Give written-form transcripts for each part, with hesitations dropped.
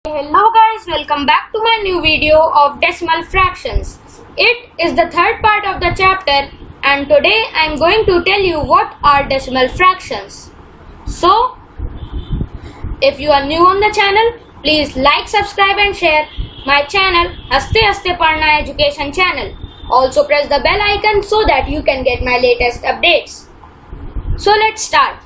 Hello guys, welcome back to my new video of decimal fractions. It is the third part of the chapter and today I am going to tell you what are decimal fractions. So, if you are new on the channel, please like, subscribe and share my channel Haste Haste Padhna Education channel. Also press the bell icon so that you can get my latest updates. So let's start.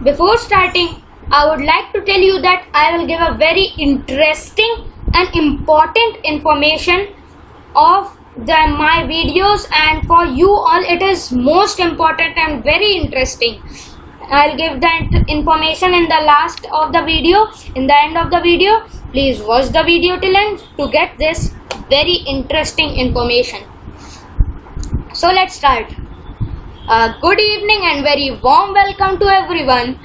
Before starting, I would like to tell you that I will give a very interesting and important information of my videos, and for you all it is most important and very interesting. I'll give that information in the last of the video, in the end of the video. Please watch the video till end to get this very interesting information. So let's start. Good evening and very warm welcome to everyone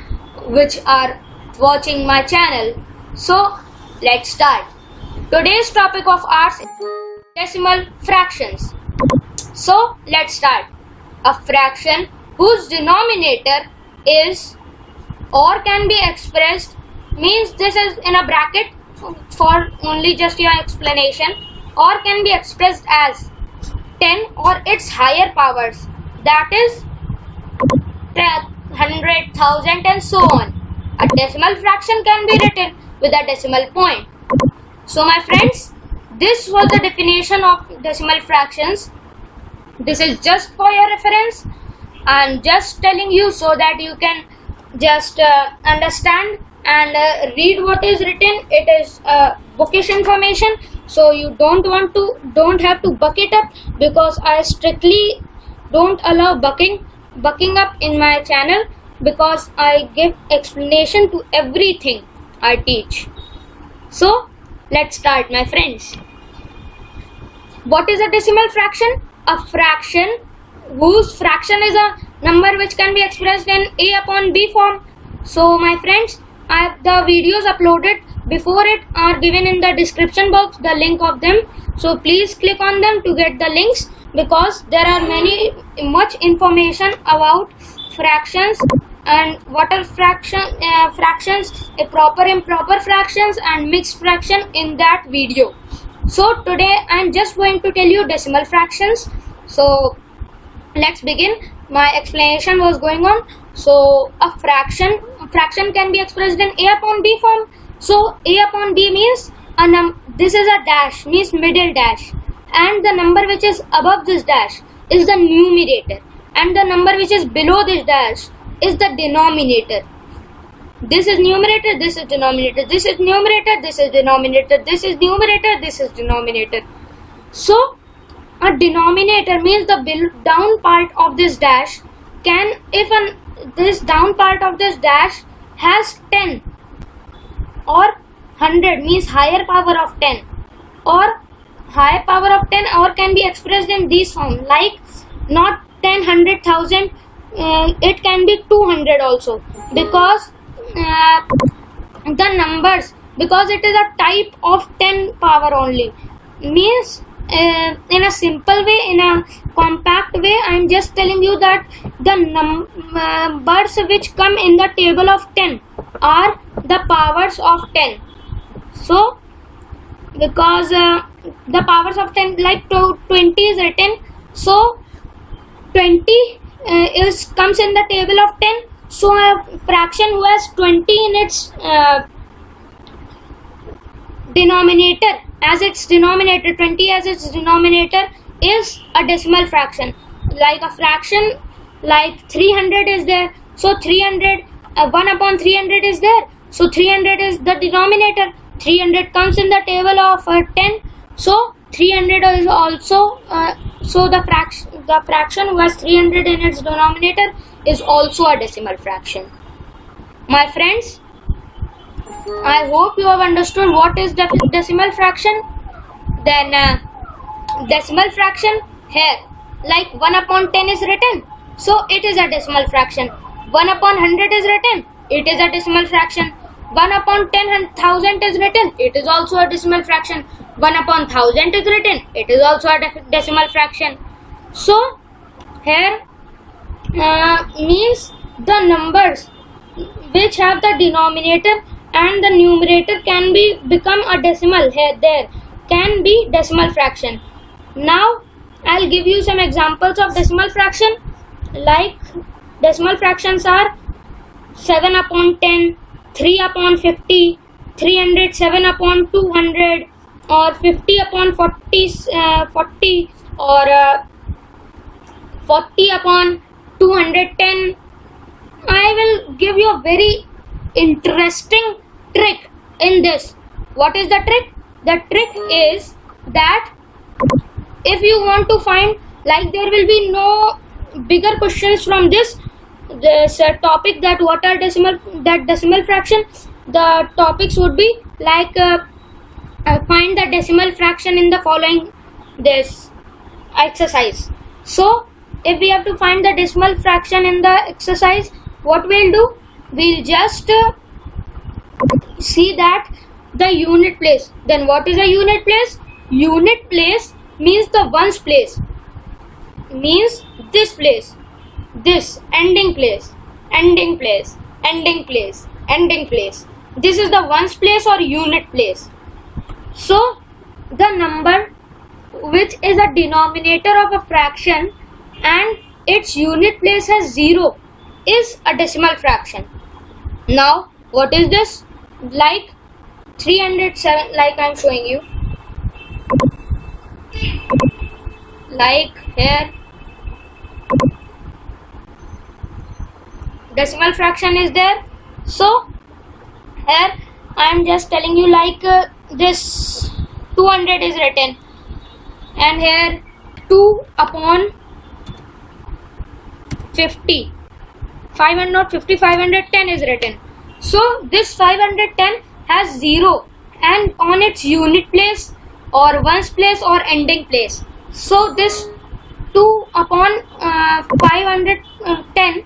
which are watching my channel. So let's start. Today's topic of ours is decimal fractions. So let's start. A fraction whose denominator is or can be expressed, means this is in a bracket for only just your explanation, or can be expressed as 10 or its higher powers, that is 100, 1000 and so on. A decimal fraction can be written with a decimal point. So my friends, this was the definition of decimal fractions. This is just for your reference. I am just telling you so that you can just understand and read what is written. It is bookish information, so you don't have to buck it up, because I strictly don't allow bucking up in my channel, because I give explanation to everything I teach. So let's start, my friends. What is a decimal fraction? A fraction whose fraction is a number which can be expressed in a upon b form. So my friends, the videos uploaded before it are given in the description box, the link of them. So please click on them to get the links, because there are much information about fractions and what are fractions, proper improper fractions and mixed fraction in that video. So today I am just going to tell you decimal fractions. So let's begin. My explanation was going on. So a fraction can be expressed in a upon b form. So a upon b means this is a dash, means middle dash, and the number which is above this dash is the numerator, and the number which is below this dash is the denominator. This is numerator, this is denominator, this is numerator, this is denominator, this is numerator, this is denominator. So a denominator means the down part of this dash can, if this down part of this dash has 10 or 100, means higher power of 10, or high power of 10, or can be expressed in this form, like not 10, 100, 1000, it can be 200 also, because the numbers, because it is a type of 10 power only, means in a simple way, in a compact way, I am just telling you that the numbers which come in the table of 10 are the powers of 10. So because the powers of 10, like 20 is written, so 20 comes in the table of 10. So a fraction who has 20 in its denominator, as its denominator, 20 as its denominator, is a decimal fraction. Like a fraction like 300 is there, so 300, 1 upon 300 is there, so 300 is the denominator. 300 comes in the table of 10, so 300 is also so the fraction who has 300 in its denominator is also a decimal fraction. My friends, I hope you have understood what is the decimal fraction. Then decimal fraction, here like 1 upon 10 is written, so it is a decimal fraction. 1 upon 100 is written, it is a decimal fraction. 1 upon 10,000 is written, it is also a decimal fraction. 1 upon 1000 is written, it is also a decimal fraction. So here means the numbers which have the denominator and the numerator can be become a decimal. Here there can be decimal fraction. Now I'll give you some examples of decimal fraction. Like decimal fractions are 7 upon 10, 3 upon 50, 307 upon 200, or 50 upon 40, or 40 upon 210. I will give you a very interesting trick in this. What is the trick? The trick is that if you want to find, like, there will be no bigger questions from this topic, that what are decimal fraction. The topics would be like find the decimal fraction in the following this exercise. So if we have to find the decimal fraction in the exercise, what we'll do, we'll just see that the unit place. Then what is a unit place? Unit place means the ones place, means this place, this ending place, ending place, ending place, ending place. This is the ones place or unit place. So the number which is a denominator of a fraction and its unit place has 0 is a decimal fraction. Now what is this? Like 307, like I'm showing you. Like here decimal fraction is there. So here I am just telling you, like this 200 is written, and here 2 upon 50, 500 not 50, 510 is written. So this 510 has 0 and on its unit place or ones place or ending place. So this 2 upon 510,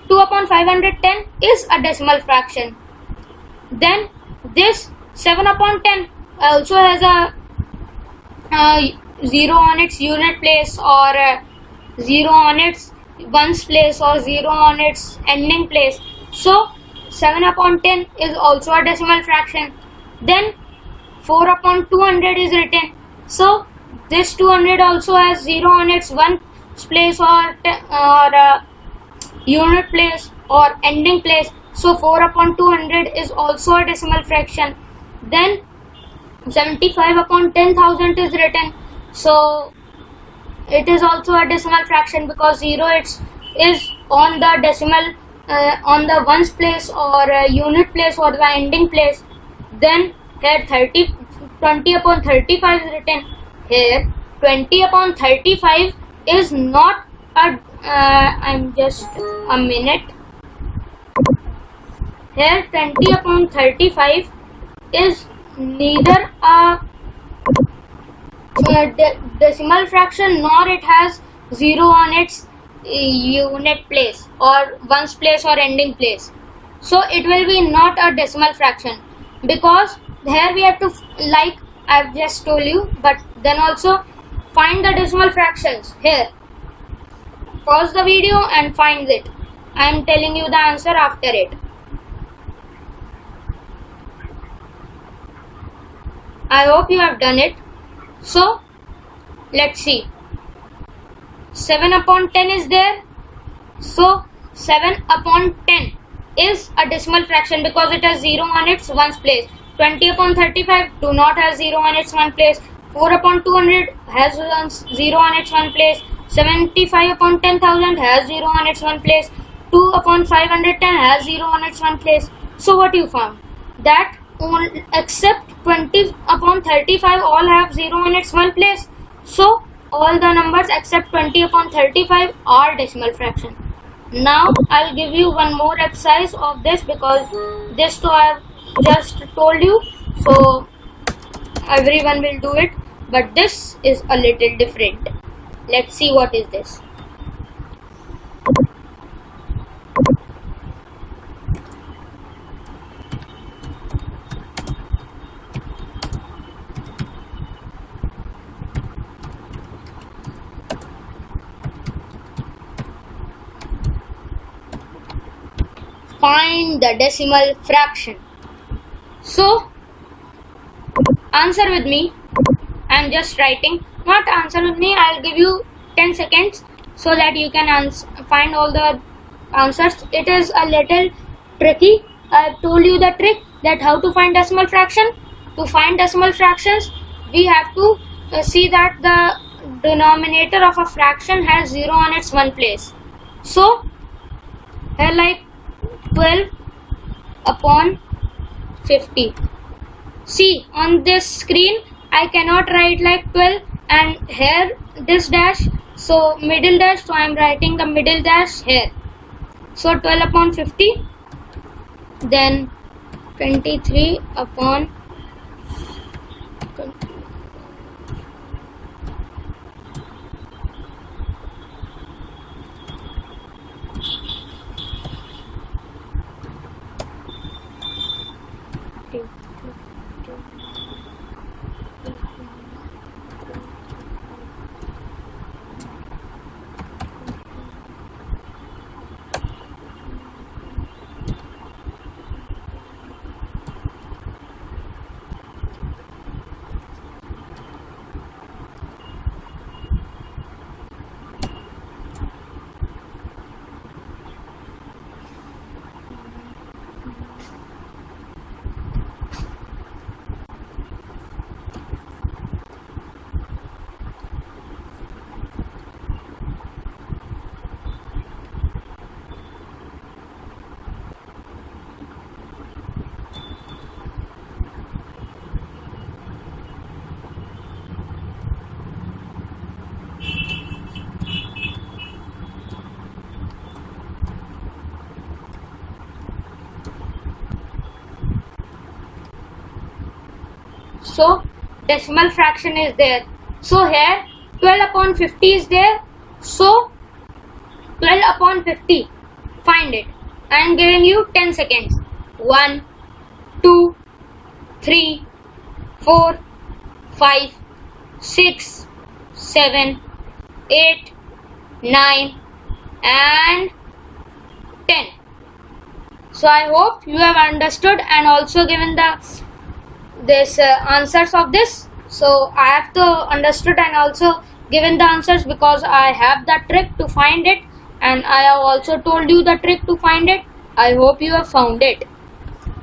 2 upon 510 is a decimal fraction. Then this 7 upon 10 also has a 0 on its unit place, or 0 on its ones place, or 0 on its ending place. So 7 upon 10 is also a decimal fraction. Then 4 upon 200 is written. So this 200 also has 0 on its ones place or unit place or ending place. So 4 upon 200 is also a decimal fraction. Then 75 upon 10,000 is written. So it is also a decimal fraction because 0 is on the decimal on the ones place or unit place or the ending place. Then here 20 upon 35 is written. Here 20 upon 35 is not a I'm just a minute. Here 20 upon 35 is neither a decimal fraction nor it has 0 on its unit place or ones place or ending place. So it will be not a decimal fraction, because here we have to, like I've just told you, but then also find the decimal fractions. Here pause the video and find it. I am telling you the answer after it. I hope you have done it. So let's see. 7 upon 10 is there. So 7 upon 10 is a decimal fraction because it has 0 on its ones place. 20 upon 35 do not have 0 on its one place. 4 upon 200 has 0 on its one place. 75 upon 10,000 has 0 on its one place. 2 upon 510 has 0 on its one place. So what you found? That except 20 upon 35 all have 0 on its one place. So all the numbers except 20 upon 35 are decimal fraction. Now I'll give you one more exercise of this, because this too I have just told you, so everyone will do it, but this is a little different. Let's see what is this. Find the decimal fraction. So answer with me. I'm just writing, not answer with me. I'll give you 10 seconds so that you can find all the answers. It is a little tricky. I've told you the trick that how to find decimal fraction. To find decimal fractions, we have to see that the denominator of a fraction has 0 on its one place. So here, like 12 upon 50. See, on this screen I cannot write like 12 and here this dash, so middle dash, so I am writing the middle dash here. So 12 upon 50, then 23 upon 20. So decimal fraction is there. So here 12 upon 50 is there. So 12 upon 50, find it. I am giving you 10 seconds. 1, 2, 3, 4, 5, 6, 7, 8, 9 and 10. So I hope you have understood and also given the answers of this. So I have to understood and also given the answers because I have the trick to find it and I have also told you the trick to find it. I hope you have found it.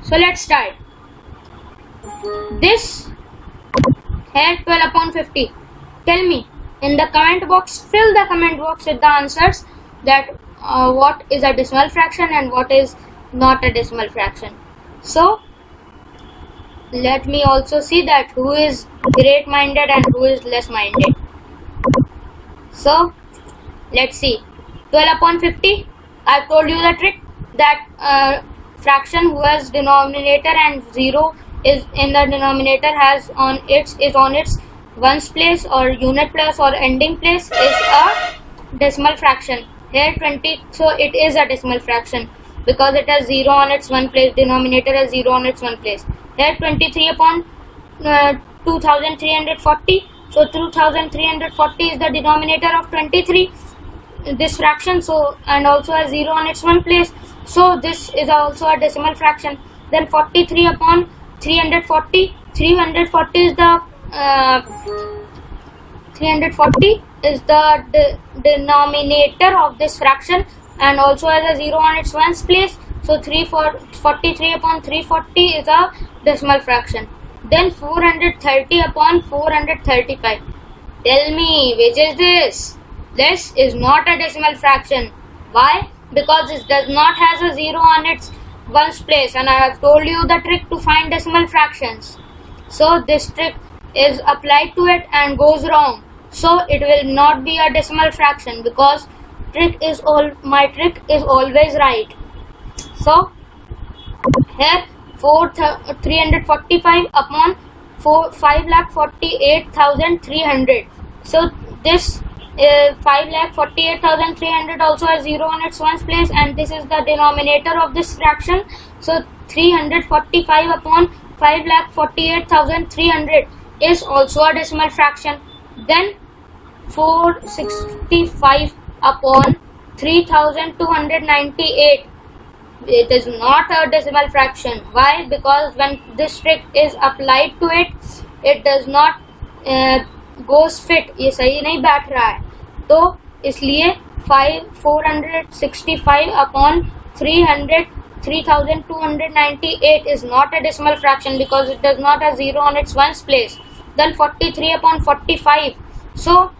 So let's start. This here 12 upon 50. Tell me in the comment box, fill the comment box with the answers that what is a decimal fraction and what is not a decimal fraction. So let me also see that who is great minded and who is less minded. So let's see. 12 upon 50, I told you the trick that fraction who has denominator and 0 is in the denominator has on its ones place or unit place or ending place is a decimal fraction. Here 20, so it is a decimal fraction because it has 0 on its one place, denominator has 0 on its one place. Here 23 upon 2340, so 2340 is the denominator of 23, this fraction, so and also has 0 on its one place, so this is also a decimal fraction. Then 43 upon 340, 340 is the 340 is the denominator of this fraction and also has a 0 on its ones place, so 43 upon 340 is a decimal fraction. Then 430 upon 435. Tell me, which is this? This is not a decimal fraction. Why? Because it does not has a 0 on its ones place and I have told you the trick to find decimal fractions. So this trick is applied to it and goes wrong. So it will not be a decimal fraction because my trick is always right. So here 345 upon 5,48,300. So this 5,48,300 also has 0 on its ones place and this is the denominator of this fraction. So 345 upon 5,48,300 is also a decimal fraction. Then 465 upon 3,298 It is not a decimal fraction. Why? Because when this trick is applied to it, it does not goes fit. ये सही नहीं बैठ रहा है, तो इसलिए 465 upon 3298 is not a decimal fraction because it does not have 0 on its ones place. Then 43 upon 45. So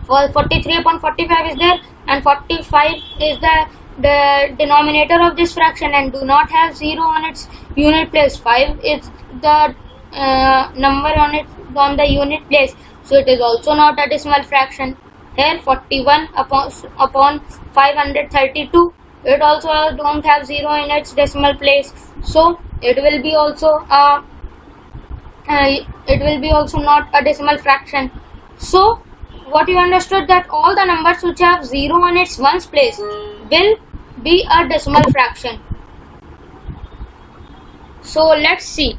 43 upon 45 is there, and 45 is the denominator of this fraction and do not have 0 on its unit place. 5 is the number on the unit place, so it is also not a decimal fraction. Here 41 upon 532, it also don't have 0 in its decimal place, so it will be also not a decimal fraction. So what you understood, that all the numbers which have 0 on its ones place will be a decimal fraction. So let's see.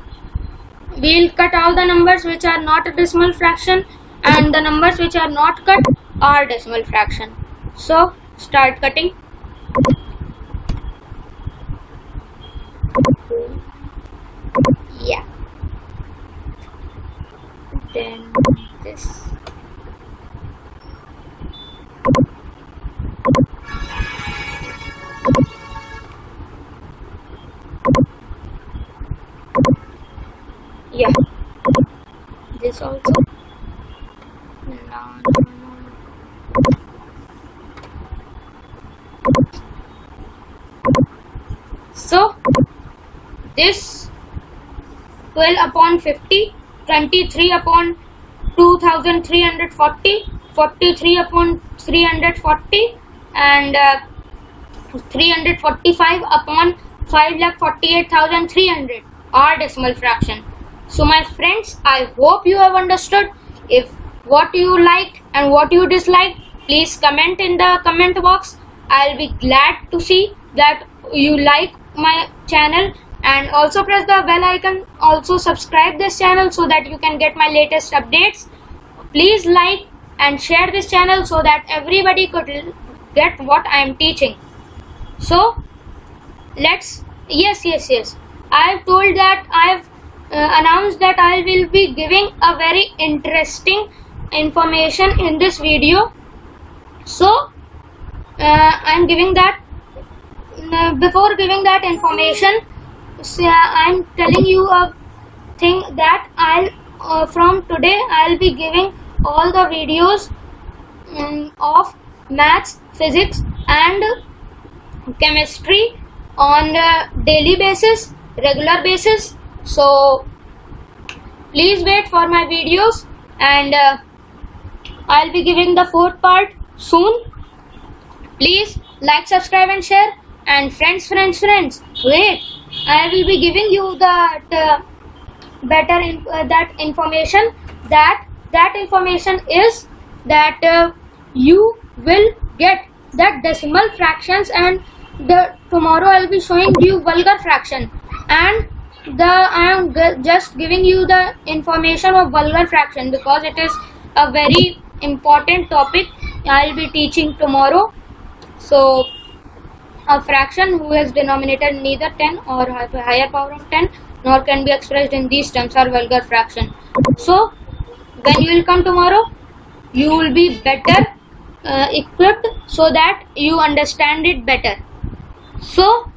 We'll cut all the numbers which are not a decimal fraction, and the numbers which are not cut are decimal fraction. So start cutting. Yeah. Then this. Yeah, this also. No. So this 12 upon 50, 23 upon 2340, 43 upon 340, and 345 upon 5,48,300 are decimal fraction. So my friends, I hope you have understood. If what you liked and what you disliked, please comment in the comment box. I'll be glad to see that you like my channel, and also press the bell icon. Also subscribe this channel so that you can get my latest updates. Please like and share this channel so that everybody could get what I am teaching. So let's yes. I've told that I've announced that I will be giving a very interesting information in this video. So I'm giving that. Before giving that information, I'm telling you a thing that from today I'll be giving all the videos of maths, physics and chemistry on daily basis, regular basis. So please wait for my videos, and I'll be giving the fourth part soon. Please like, subscribe and share. And friends, wait, I will be giving you that information. That information is that you will get that decimal fractions, and tomorrow I'll be showing you vulgar fraction, and I am just giving you the information of vulgar fraction because it is a very important topic I'll be teaching tomorrow. So a fraction who has denominator neither 10 or higher power of 10 nor can be expressed in these terms are vulgar fraction. So when you will come tomorrow, you will be better equipped so that you understand it better. So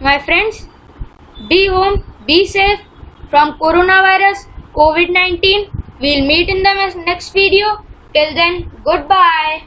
my friends, be home, be safe from coronavirus, COVID-19. We'll meet in the next video. Till then, goodbye.